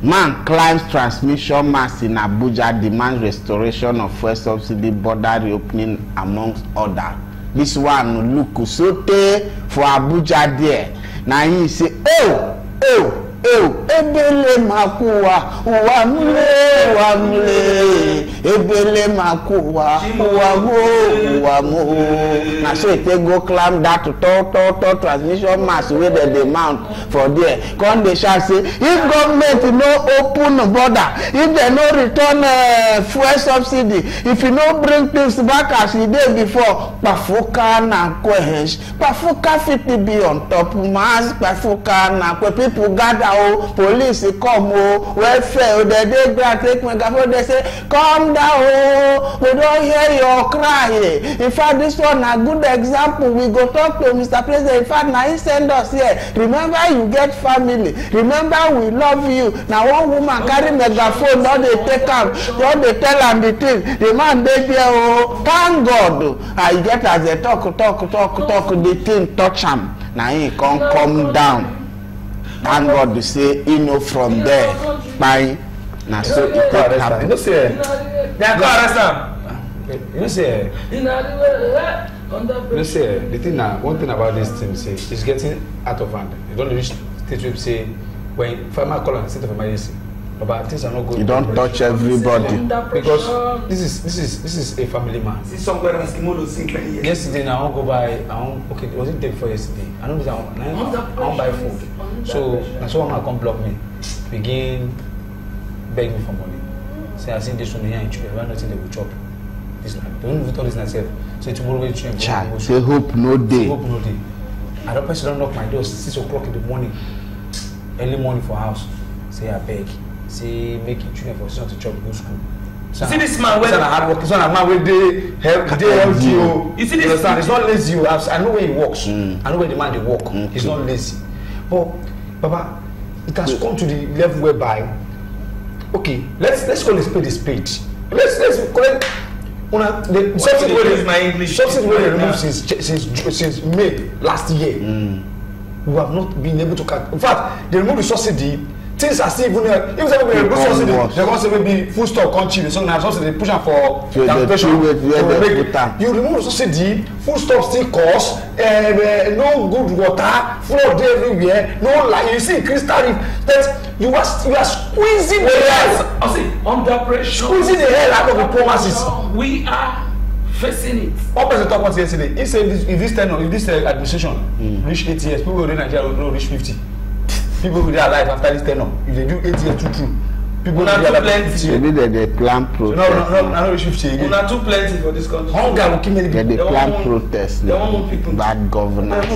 Man climbs transmission mast in Abuja, demands restoration of fuel subsidy, border reopening, amongst others. This one look so for Abuja there. Now he say, ebele makuwa wamle ebele makuwa wamo. Now so they go climb that to transmission mast where they mount for there. Come they shall say, if government no open border, if they no return fuel subsidy, if you no bring things back as it did before, pafuka na kwehesh, pafuka fit be on top mass, pafuka na kwe people gather. Police come, welfare, they take megaphone, they say, calm down, we don't hear your cry. In fact, this one a good example. We go talk to Mr. President. In fact, now he send us here. Remember, you get family. Remember, we love you. Now, one woman carry megaphone, now they take out, now they tell him the thing. The man, they there, oh, thank God. I get as they talk, the thing touch him. Now he can't come down. Thank God to say, from there, by now so it could happen. You say, they are going to arrest him. You say, the thing now, one thing about this thing, say, it's getting out of hand. You don't reach stage where you say, when farmer call and state of emergency, but things are not good. You don't touch everybody because this is a family man. Yesterday, I won't go buy. Okay, was it day before yesterday? I don't know. I won't buy food. So someone will come block me, begin beg me for money. Say I seen this one here in Chile. Why not say they will chop? This night. They don't tell this myself. So tomorrow we change. They hope no day. Hope no day. And the person don't knock my door 6 o'clock in the morning, early morning for house. Say I beg. Say make it children for son to chop go school. You see this man where hard work. It's not a man where they help you. You see this? Understand? It's not lazy. I know where he works. I know where the man they work. He's not lazy. But Baba, it has come to the level whereby, okay, let's call a spade. Let's correct. The subsidy where is my English. Subsidy where they removed since May last year. We have not been able to cut. In fact, they removed the subsidy. Things are still even if somebody remove subsidy, they're going to say maybe food stock country. So now subsidy they push up for adaptation. You remove subsidy, food stock still cost, no good water, flood everywhere, no light. You see increased tariff. That you are squeezing the hell. I see under pressure. Squeezing the hell out of the poor masses. We are facing it. What president talked about yesterday? He said if this administration reach 8 years, people in Nigeria will reach 50. People will be alive after this tenure. If they do 8 years true. People will be alive. Maybe they plan protest. No, reach 50 again. Not too plenty for this country. Hunger will kill many people. They plan protest. They want more people. Bad governance.